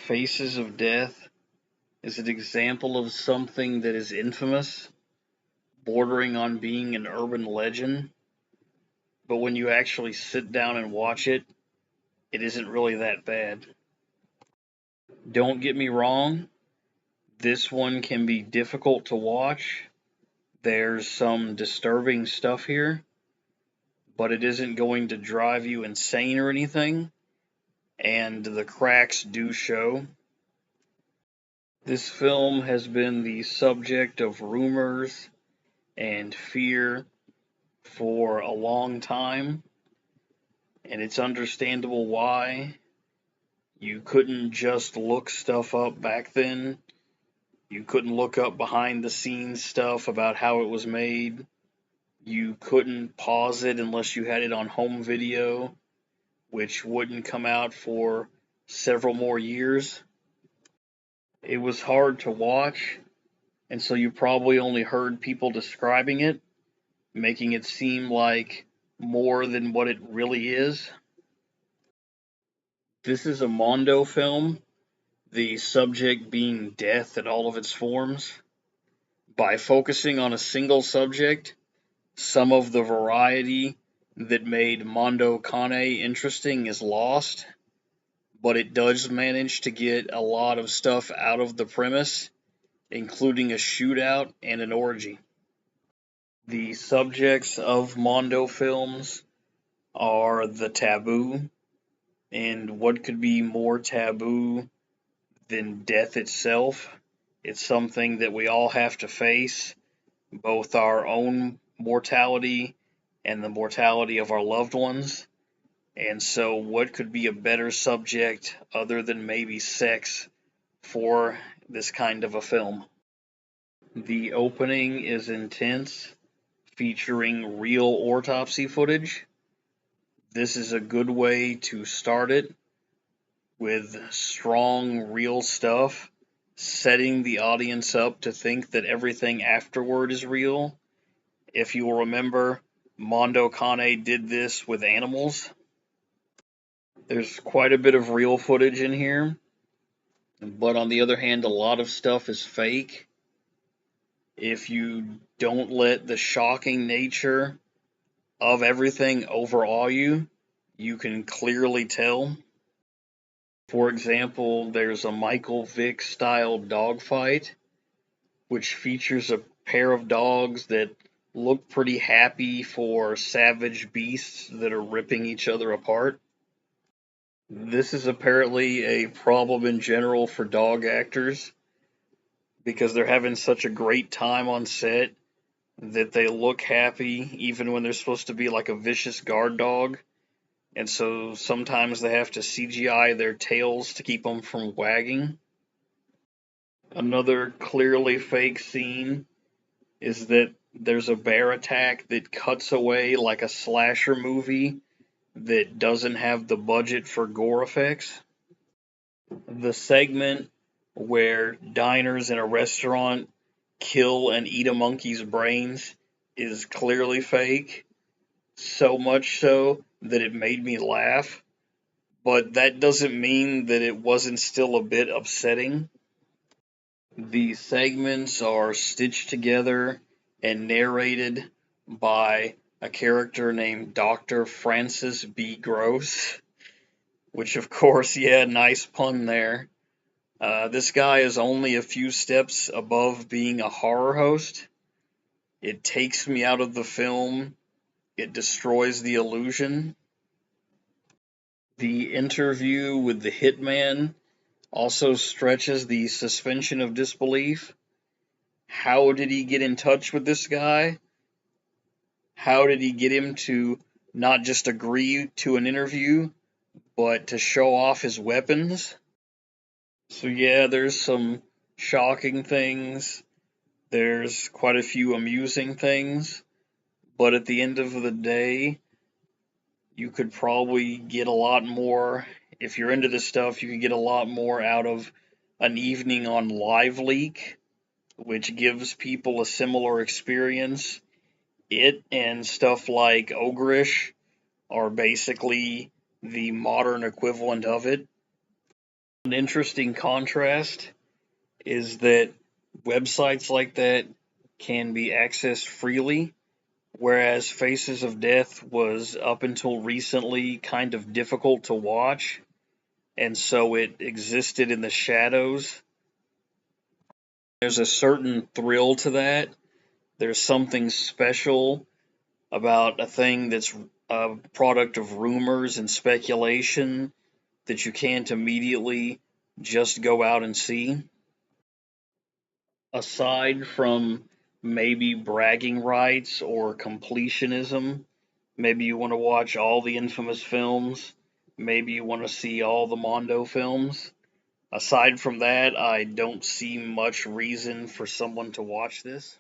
Faces of Death is an example of something that is infamous, bordering on being an urban legend, but when you actually sit down and watch it, it isn't really that bad. Don't get me wrong, this one can be difficult to watch. There's some disturbing stuff here, but it isn't going to drive you insane or anything, and the cracks do show. This film has been the subject of rumors and fear for a long time, and it's understandable why. You couldn't just look stuff up back then. You couldn't look up behind the scenes stuff about how it was made. You couldn't pause it unless you had it on home video, which wouldn't come out for several more years. It was hard to watch, and so you probably only heard people describing it, making it seem like more than what it really is. This is a Mondo film, the subject being death in all of its forms. By focusing on a single subject, some of the variety that made Mondo Kane interesting is lost, but it does manage to get a lot of stuff out of the premise, including a shootout and an orgy. The subjects of Mondo films are the taboo, and what could be more taboo than death itself? It's something that we all have to face, both our own mortality and the mortality of our loved ones. And so, what could be a better subject other than maybe sex for this kind of a film? The opening is intense, featuring real autopsy footage. This is a good way to start it with strong, real stuff, setting the audience up to think that everything afterward is real. If you will remember, Mondo Kane did this with animals. There's quite a bit of real footage in here, but on the other hand, a lot of stuff is fake. If you don't let the shocking nature of everything overawe you, you can clearly tell. For example, there's a Michael Vick style dogfight, which features a pair of dogs that look pretty happy for savage beasts that are ripping each other apart. This is apparently a problem in general for dog actors because they're having such a great time on set that they look happy even when they're supposed to be like a vicious guard dog. And so sometimes they have to CGI their tails to keep them from wagging. Another clearly fake scene is that there's a bear attack that cuts away like a slasher movie that doesn't have the budget for gore effects. The segment where diners in a restaurant kill and eat a monkey's brains is clearly fake, so much so that it made me laugh, but that doesn't mean that it wasn't still a bit upsetting. The segments are stitched together and narrated by a character named Dr. Francis B. Gross, which, of course, yeah, nice pun there. This guy is only a few steps above being a horror host. It takes me out of the film, it destroys the illusion. The interview with the hitman also stretches the suspension of disbelief. How did he get in touch with this guy? How did he get him to not just agree to an interview, but to show off his weapons? So, yeah, there's some shocking things. There's quite a few amusing things. But at the end of the day, you could probably get a lot more. If you're into this stuff, you could get a lot more out of an evening on Live Leak, which gives people a similar experience. It and stuff like Ogreish are basically the modern equivalent of it. an interesting contrast is that websites like that can be accessed freely, whereas Faces of Death was up until recently kind of difficult to watch, and so it existed in the shadows. There's a certain thrill to that. There's something special about a thing that's a product of rumors and speculation that you can't immediately just go out and see. Aside from maybe bragging rights or completionism, maybe you want to watch all the infamous films, maybe you want to see all the Mondo films. Aside from that, I don't see much reason for someone to watch this.